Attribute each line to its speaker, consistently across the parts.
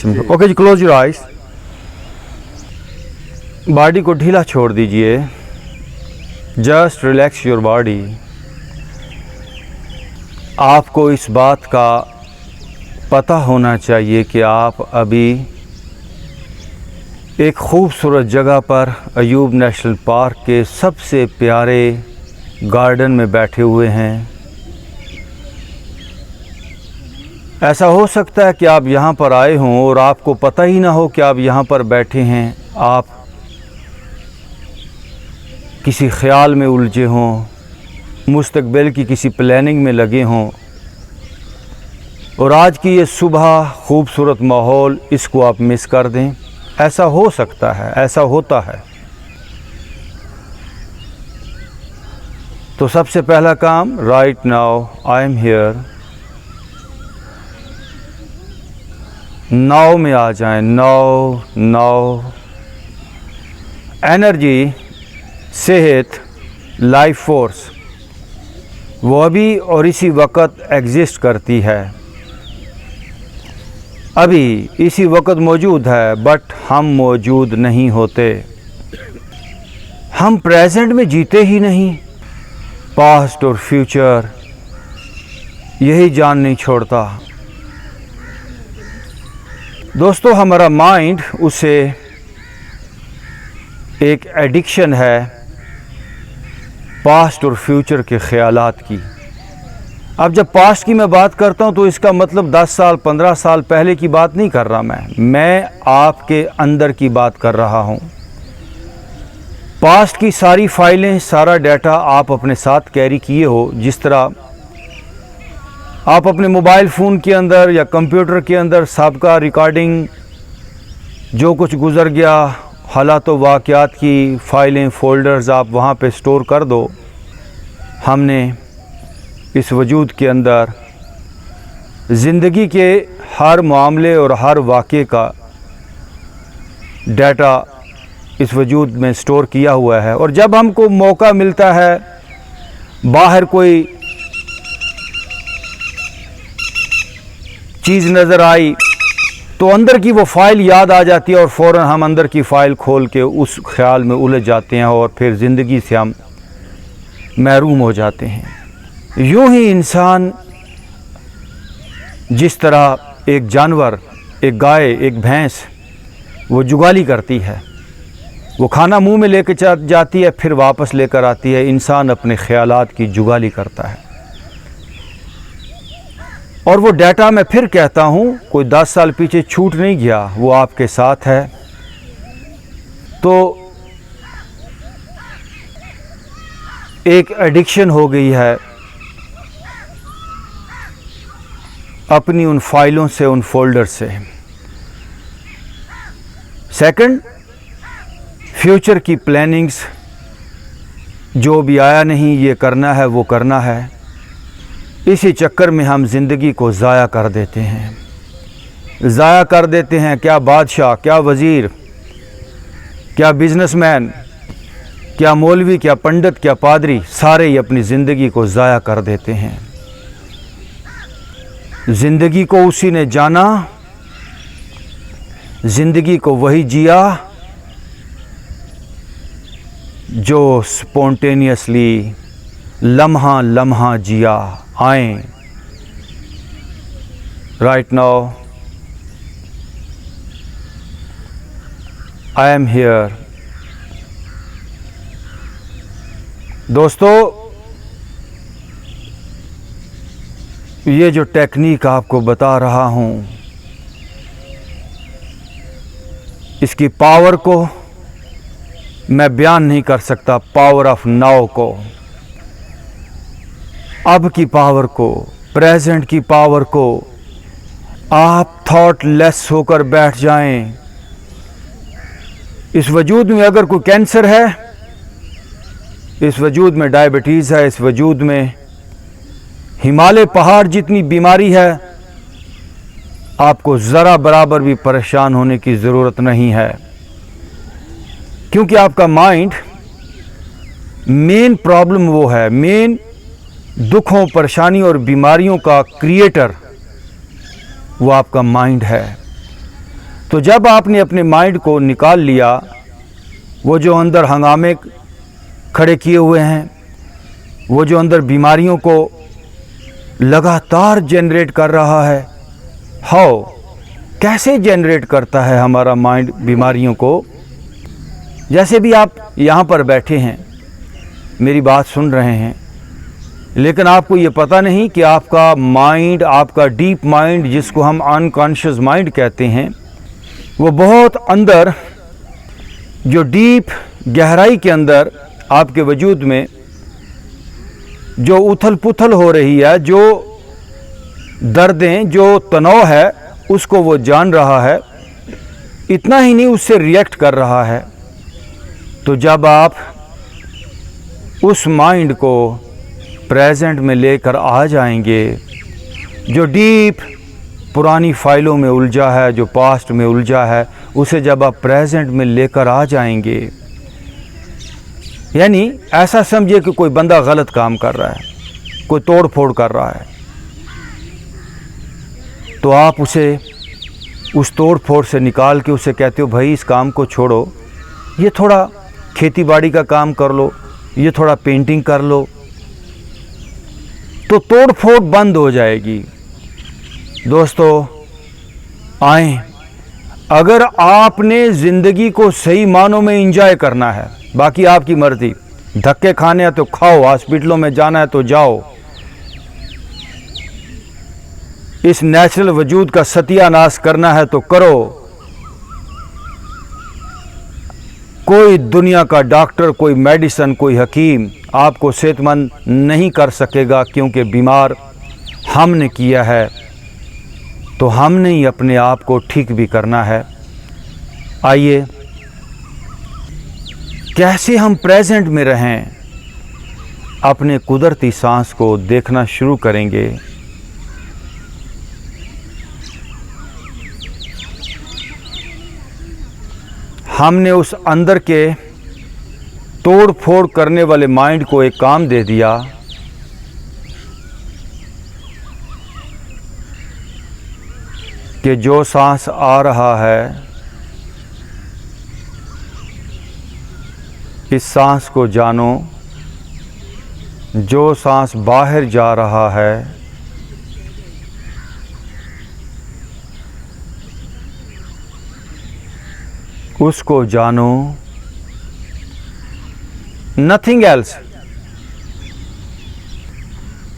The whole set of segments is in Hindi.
Speaker 1: सिस्टम को। ओके जी, क्लोज योर आइज। बॉडी को ढीला छोड़ दीजिए, जस्ट रिलैक्स योर बॉडी। आपको इस बात का पता होना चाहिए कि आप अभी एक खूबसूरत जगह पर अयूब नेशनल पार्क के सबसे प्यारे गार्डन में बैठे हुए हैं। ऐसा हो सकता है कि आप यहाँ पर आए हों और आपको पता ही ना हो कि आप यहाँ पर बैठे हैं। आप किसी ख्याल में उलझे हों, मुस्तकबिल की किसी प्लानिंग में लगे हों, और आज की ये सुबह खूबसूरत माहौल, इसको आप मिस कर दें। ऐसा हो सकता है, ऐसा होता है। तो सबसे पहला काम, right now I am here. Now में आ जाएं, नाउ नाउ। एनर्जी, सेहत, लाइफ फोर्स वो अभी और इसी वक्त एग्जिस्ट करती है, अभी इसी वक्त मौजूद है, बट हम मौजूद नहीं होते। हम प्रेजेंट में जीते ही नहीं। पास्ट और फ्यूचर यही जान नहीं छोड़ता। दोस्तों, हमारा माइंड, उसे एक एडिक्शन है पास्ट और फ्यूचर के ख्यालात की। अब जब पास्ट की मैं बात करता हूं तो इसका मतलब 10 साल 15 साल पहले की बात नहीं कर रहा। मैं आपके अंदर की बात कर रहा हूं। पास्ट की सारी फाइलें, सारा डाटा आप अपने साथ कैरी किए हो। जिस तरह आप अपने मोबाइल फ़ोन के अंदर या कंप्यूटर के अंदर साबका रिकॉर्डिंग, जो कुछ गुज़र गया, हालात व वाक़यात की फ़ाइलें, फ़ोल्डर्स आप वहाँ पे स्टोर कर दो। हमने इस वजूद के अंदर ज़िंदगी के हर मामले और हर वाक़े का डाटा इस वजूद में स्टोर किया हुआ है। और जब हमको मौका मिलता है, बाहर कोई चीज़ नज़र आई तो अंदर की वो फ़ाइल याद आ जाती है और फ़ौरन हम अंदर की फ़ाइल खोल के उस ख्याल में उलझ जाते हैं और फिर ज़िंदगी से हम महरूम हो जाते हैं। यूँ ही इंसान, जिस तरह एक जानवर, एक गाय, एक भैंस, वो जुगाली करती है, वो खाना मुंह में लेकर जाती है, फिर वापस लेकर आती है। इंसान अपने ख्यालात की जुगाली करता है। और वो डाटा, मैं फिर कहता हूँ, कोई 10 साल पीछे छूट नहीं गया, वो आपके साथ है। तो एक एडिक्शन हो गई है अपनी उन फाइलों से, उन फोल्डर से। सेकंड, फ्यूचर की प्लानिंग्स, जो भी आया नहीं, ये करना है, वो करना है। इसी चक्कर में हम ज़िंदगी को ज़ाया कर देते हैं। ज़ाया कर देते हैं। क्या बादशाह, क्या वज़ीर, क्या बिजनेसमैन, क्या मौलवी, क्या पंडित, क्या पादरी, सारे ही अपनी ज़िंदगी को ज़ाया कर देते हैं। ज़िंदगी को उसी ने जाना, ज़िंदगी को वही जिया जो स्पॉन्टेनियसली लम्हा लम्हा जिया। आए right now, I am here. दोस्तों, ये जो टेक्निक आपको बता रहा हूँ, इसकी पावर को मैं बयान नहीं कर सकता। पावर ऑफ नाउ को, अब की पावर को, प्रेजेंट की पावर को। आप थॉटलेस होकर बैठ जाएं। इस वजूद में अगर कोई कैंसर है, इस वजूद में डायबिटीज़ है, इस वजूद में हिमालय पहाड़ जितनी बीमारी है, आपको ज़रा बराबर भी परेशान होने की ज़रूरत नहीं है। क्योंकि आपका माइंड, मेन प्रॉब्लम वो है, मेन दुखों, परेशानी और बीमारियों का क्रिएटर वो आपका माइंड है। तो जब आपने अपने माइंड को निकाल लिया, वो जो अंदर हंगामे खड़े किए हुए हैं, वो जो अंदर बीमारियों को लगातार जनरेट कर रहा है, हाउ कैसे जनरेट करता है हमारा माइंड बीमारियों को। जैसे भी आप यहाँ पर बैठे हैं, मेरी बात सुन रहे हैं, लेकिन आपको ये पता नहीं कि आपका माइंड, आपका डीप माइंड, जिसको हम अनकॉन्शियस माइंड कहते हैं, वो बहुत अंदर, जो डीप गहराई के अंदर आपके वजूद में जो उथल पुथल हो रही है, जो दर्दें, जो तनाव है, उसको वो जान रहा है। इतना ही नहीं, उससे रिएक्ट कर रहा है। तो जब आप उस माइंड को प्रेजेंट में लेकर आ जाएंगे, जो डीप पुरानी फाइलों में उलझा है, जो पास्ट में उलझा है, उसे जब आप प्रेजेंट में लेकर आ जाएंगे, यानी ऐसा समझिए कि कोई बंदा गलत काम कर रहा है, कोई तोड़ फोड़ कर रहा है, तो आप उसे उस तोड़ फोड़ से निकाल के उसे कहते हो, भाई इस काम को छोड़ो, ये थोड़ा खेती बाड़ी का काम कर लो, ये थोड़ा पेंटिंग कर लो, तो तोड़ फोड़ बंद हो जाएगी। दोस्तों आए, अगर आपने ज़िंदगी को सही मानों में एंजॉय करना है, बाकी आपकी मर्जी, धक्के खाने हैं तो खाओ, हॉस्पिटलों में जाना है तो जाओ, इस नेचुरल वजूद का सत्यानाश करना है तो करो। कोई दुनिया का डॉक्टर, कोई मेडिसिन, कोई हकीम आपको सेहतमंद नहीं कर सकेगा, क्योंकि बीमार हमने किया है, तो हमने ही अपने आप को ठीक भी करना है। आइए, कैसे हम प्रेजेंट में रहें, अपने कुदरती सांस को देखना शुरू करेंगे। हमने उस अंदर के तोड़ फोड़ करने वाले माइंड को एक काम दे दिया कि जो सांस आ रहा है, इस सांस को जानो, जो सांस बाहर जा रहा है, उसको जानो, नथिंग एल्स।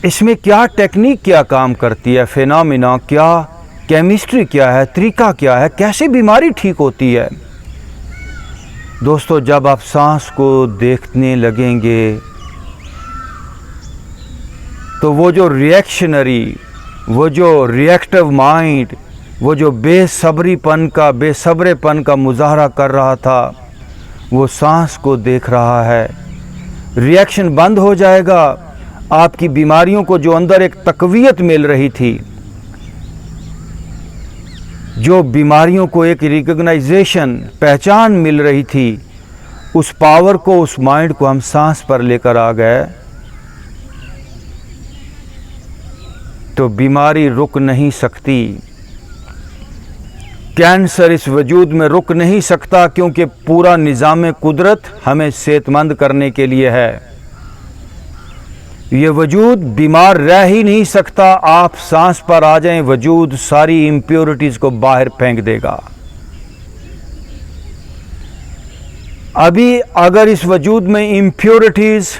Speaker 1: इसमें क्या टेक्निक, क्या काम करती है, फिनोमिना क्या, केमिस्ट्री क्या है, तरीका क्या है, कैसे बीमारी ठीक होती है। दोस्तों, जब आप सांस को देखने लगेंगे, तो वो जो रिएक्शनरी, वो जो रिएक्टिव माइंड, वो जो बेसब्रेपन का मुजाहरा कर रहा था, वो सांस को देख रहा है। रिएक्शन बंद हो जाएगा। आपकी बीमारियों को जो अंदर एक तकवीयत मिल रही थी, जो बीमारियों को एक रिकॉग्नाइजेशन, पहचान मिल रही थी, उस पावर को, उस माइंड को हम सांस पर लेकर आ गए, तो बीमारी रुक नहीं सकती। कैंसर इस वजूद में रुक नहीं सकता, क्योंकि पूरा निज़ाम कुदरत हमें सेहतमंद करने के लिए है। ये वजूद बीमार रह ही नहीं सकता। आप सांस पर आ जाएं, वजूद सारी इम्प्योरिटीज़ को बाहर फेंक देगा। अभी अगर इस वजूद में इम्प्योरिटीज़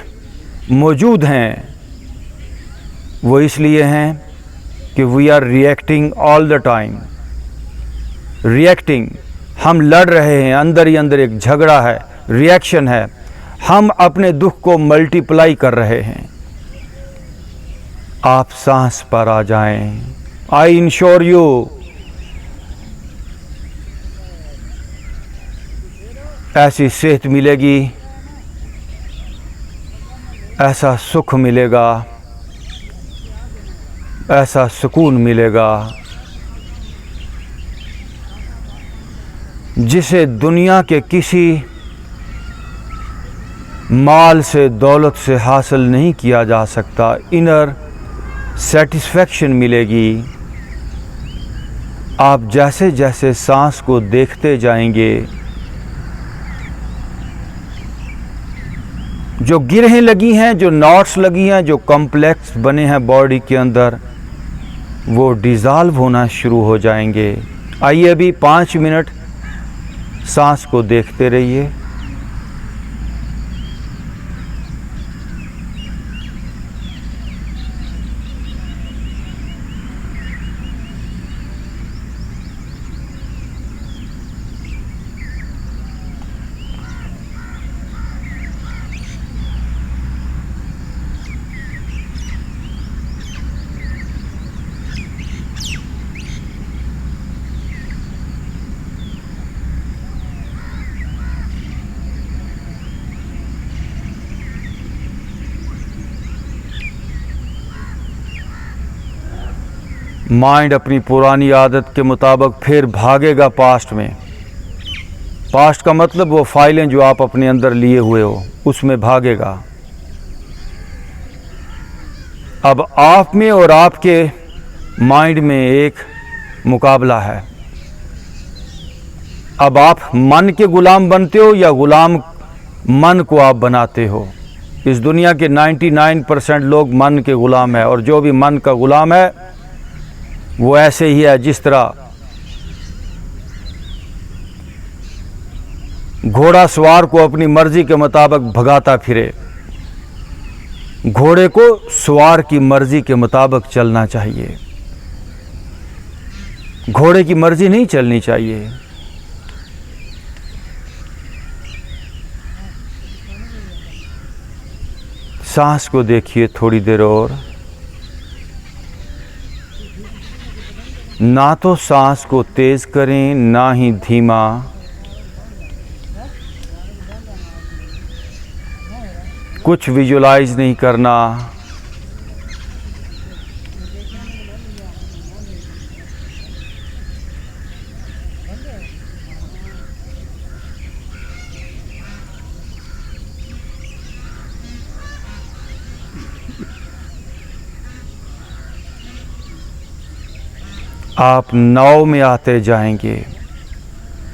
Speaker 1: मौजूद हैं, वो इसलिए हैं कि we are reacting all the time. Reacting, हम लड़ रहे हैं, अंदर ही अंदर एक झगड़ा है, रिएक्शन है। हम अपने दुख को मल्टीप्लाई कर रहे हैं। आप सांस पर आ जाएं। आई इंश्योर यू, ऐसी सेहत मिलेगी, ऐसा सुख मिलेगा, ऐसा सुकून मिलेगा, जिसे दुनिया के किसी माल से, दौलत से हासिल नहीं किया जा सकता। इनर सेटिस्फैक्शन मिलेगी, आप जैसे जैसे सांस को देखते जाएंगे, जो गिरहें लगी हैं, जो नॉट्स लगी हैं, जो कॉम्प्लेक्स बने हैं बॉडी के अंदर, वो डिज़ॉल्व होना शुरू हो जाएंगे। आइए अभी 5 मिनट सांस को देखते रहिए। माइंड अपनी पुरानी आदत के मुताबिक फिर भागेगा पास्ट में। पास्ट का मतलब वो फाइलें जो आप अपने अंदर लिए हुए हो, उसमें भागेगा। अब आप में और आपके माइंड में एक मुकाबला है। अब आप मन के गुलाम बनते हो या गुलाम मन को आप बनाते हो। इस दुनिया के 99% लोग मन के गुलाम है, और जो भी मन का गुलाम है वो ऐसे ही है जिस तरह घोड़ा सवार को अपनी मर्जी के मुताबिक भगाता फिरे। घोड़े को सवार की मर्जी के मुताबिक चलना चाहिए, घोड़े की मर्जी नहीं चलनी चाहिए। सांस को देखिए थोड़ी देर और। ना तो सांस को तेज करें ना ही धीमा। कुछ विजुलाइज नहीं करना। आप नाव में आते जाएंगे,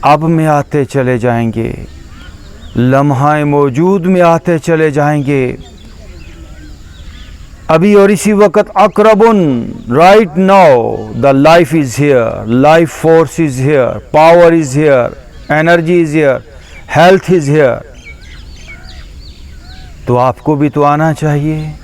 Speaker 1: अब में आते चले जाएंगे, लम्हाए मौजूद में आते चले जाएंगे। अभी और इसी वक्त अकरबुन, right now the life is here, life force is here, power is here, energy is here, health is here. तो आपको भी तो आना चाहिए।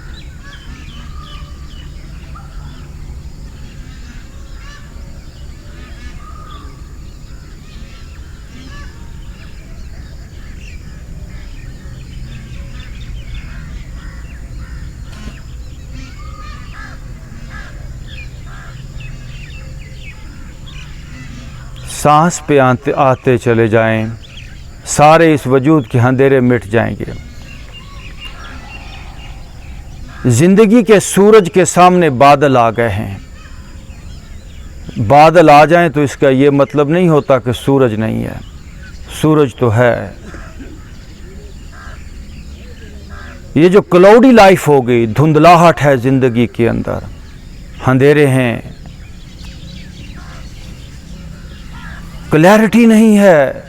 Speaker 1: सांस पे आते चले जाएं, सारे इस वजूद के अंधेरे मिट जाएंगे। जिंदगी के सूरज के सामने बादल आ गए हैं। बादल आ जाएं तो इसका ये मतलब नहीं होता कि सूरज नहीं है, सूरज तो है। ये जो क्लाउडी लाइफ हो गई, धुंधलाहट है जिंदगी के अंदर, अंधेरे हैं, क्लैरिटी नहीं है,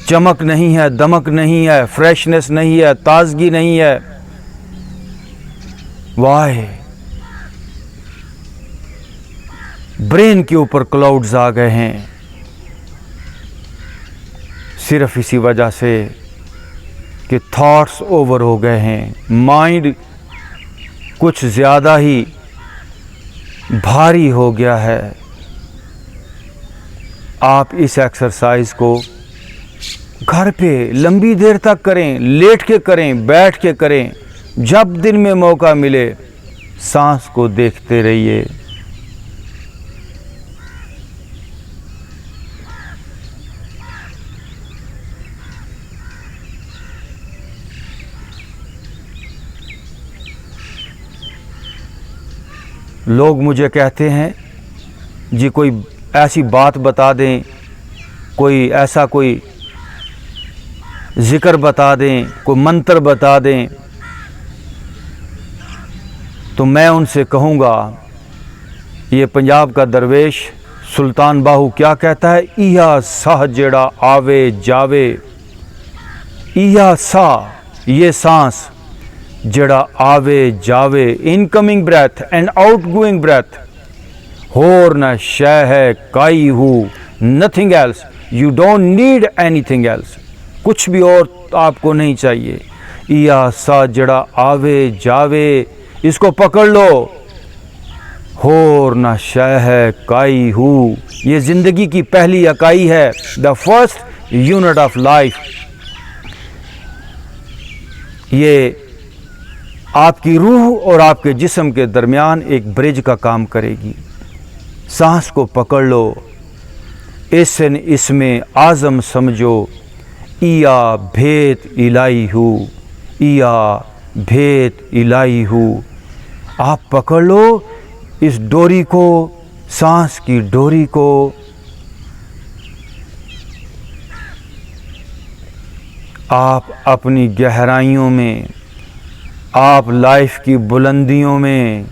Speaker 1: चमक नहीं है, दमक नहीं है, फ्रेशनेस नहीं है, ताजगी नहीं है। वाह, ब्रेन के ऊपर क्लाउड्स आ गए हैं, सिर्फ इसी वजह से कि थॉट्स ओवर हो गए हैं। माइंड कुछ ज़्यादा ही भारी हो गया है। आप इस एक्सरसाइज को घर पे लंबी देर तक करें, लेट के करें, बैठ के करें, जब दिन में मौका मिले सांस को देखते रहिए। लोग मुझे कहते हैं जी कोई ऐसी बात बता दें, कोई ऐसा कोई जिक्र बता दें, कोई मंत्र बता दें, तो मैं उनसे कहूँगा ये पंजाब का दरवेश सुल्तान बाहू क्या कहता है? इया साह जेड़ा आवे जावे, इया साह ये सांस जेड़ा आवे जावे, incoming breath and outgoing breath, होर न शय है काई हूँ, nothing else, you don't need anything else, कुछ भी और आपको नहीं चाहिए। इया सा जड़ा आवे जावे, इसको पकड़ लो। होर न शय है काई हूँ, ये जिंदगी की पहली इकाई है, the first unit of life. ये आपकी रूह और आपके जिस्म के दरमियान एक ब्रिज का काम करेगी। सांस को पकड़ लो, इसन इसमें आज़म समझो, इया भेद इलाई हूँ, इया भेद इलाई हूँ। आप पकड़ लो इस डोरी को, सांस की डोरी को। आप अपनी गहराइयों में, आप लाइफ की बुलंदियों में,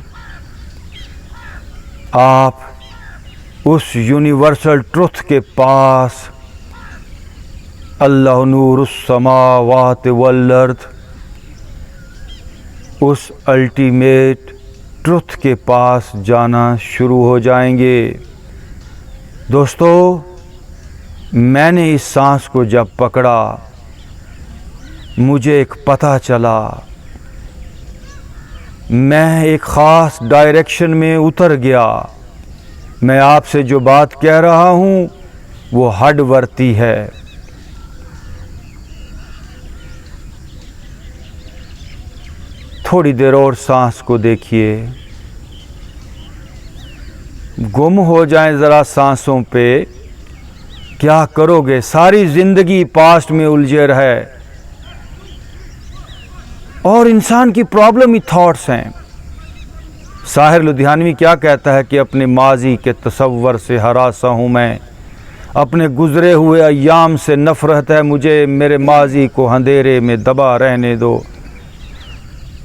Speaker 1: आप उस यूनिवर्सल ट्रुथ के पास, अल्लाह नूरुस समावात वल अर्द, उस अल्टीमेट ट्रुथ के पास जाना शुरू हो जाएंगे। दोस्तों, मैंने इस सांस को जब पकड़ा, मुझे एक पता चला, मैं एक ख़ास डायरेक्शन में उतर गया। मैं आपसे जो बात कह रहा हूँ वो हड वर्ती है। थोड़ी देर और सांस को देखिए, गुम हो जाएं ज़रा सांसों पे। क्या करोगे? सारी ज़िंदगी पास्ट में उलझे रहे, और इंसान की प्रॉब्लम ही थॉट्स हैं। साहिर लुधियानवी क्या कहता है कि अपने माजी के तसव्वुर से हरासा हूँ मैं, अपने गुज़रे हुए अय्याम से नफ़रत है मुझे, मेरे माजी को अंधेरे में दबा रहने दो।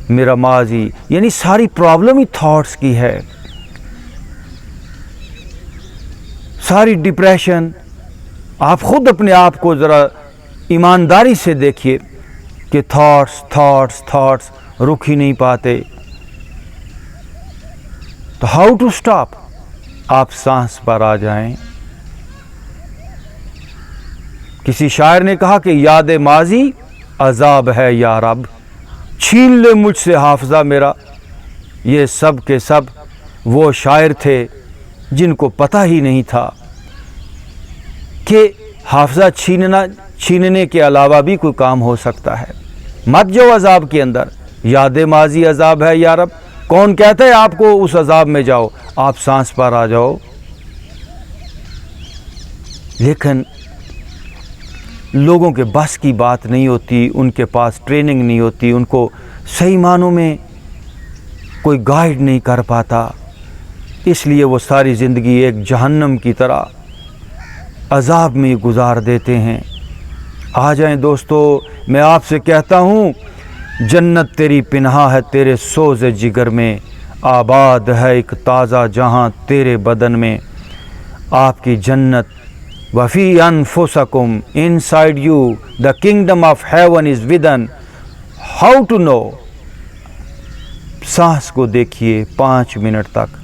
Speaker 1: मेरा माजी यानी सारी प्रॉब्लम ही थॉट्स की है। सारी डिप्रेशन, आप खुद अपने आप को ज़रा ईमानदारी से देखिए कि थॉट्स थॉट्स थॉट्स रुक ही नहीं पाते। तो हाउ टू स्टॉप? आप सांस पर आ जाएं। किसी शायर ने कहा कि याद माजी अजाब है या रब, छीन ले मुझसे हाफजा मेरा। ये सब के सब वो शायर थे जिनको पता ही नहीं था कि हाफजा छीनने के अलावा भी कोई काम हो सकता है। मत जाओ अजाब के अंदर, याद माजी अजाब है या रब। कौन कहता है आपको उस अजाब में जाओ? आप सांस पर आ जाओ। लेकिन लोगों के बस की बात नहीं होती, उनके पास ट्रेनिंग नहीं होती, उनको सही मानों में कोई गाइड नहीं कर पाता, इसलिए वो सारी ज़िंदगी एक जहन्नम की तरह अजाब में गुजार देते हैं। आ जाएं दोस्तों, मैं आपसे कहता हूँ, जन्नत तेरी पिन्हा है तेरे सोज़े जिगर में, आबाद है एक ताज़ा जहाँ तेरे बदन में। आपकी जन्नत वफ़ी अनफुसकुम, inside you, the kingdom of heaven is within. How to know? सांस को देखिए 5 मिनट तक।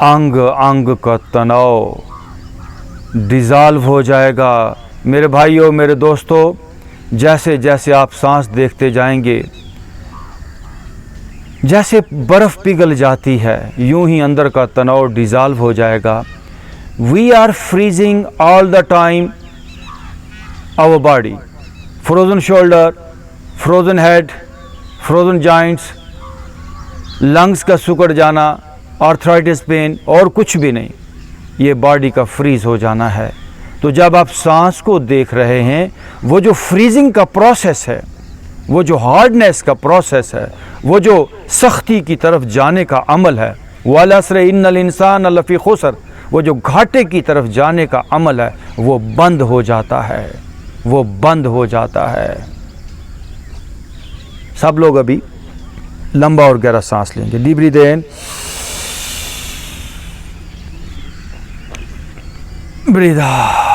Speaker 1: अंग अंग का तनाव डिज़ॉल्व हो जाएगा। मेरे भाइयों, मेरे दोस्तों, जैसे जैसे आप सांस देखते जाएंगे, जैसे बर्फ़ पिघल जाती है, यूं ही अंदर का तनाव डिज़ॉल्व हो जाएगा। We are freezing all the time our body, frozen shoulder, frozen head, frozen joints, lungs का सिकुड़ जाना, आर्थराइटिस पेन और कुछ भी नहीं, ये बॉडी का फ्रीज हो जाना है। तो जब आप सांस को देख रहे हैं, वो जो फ्रीजिंग का प्रोसेस है, वो जो हार्डनेस का प्रोसेस है, वो जो सख्ती की तरफ जाने का अमल है, वल अस्र इन्नल इंसान लफ़ी खुसर, वो जो घाटे की तरफ जाने का अमल है, वो बंद हो जाता है, वो बंद हो जाता है। सब लोग अभी लंबा और गहरा सांस लेंगे। डीप ब्रीथ इन, ब्रीथ आउट।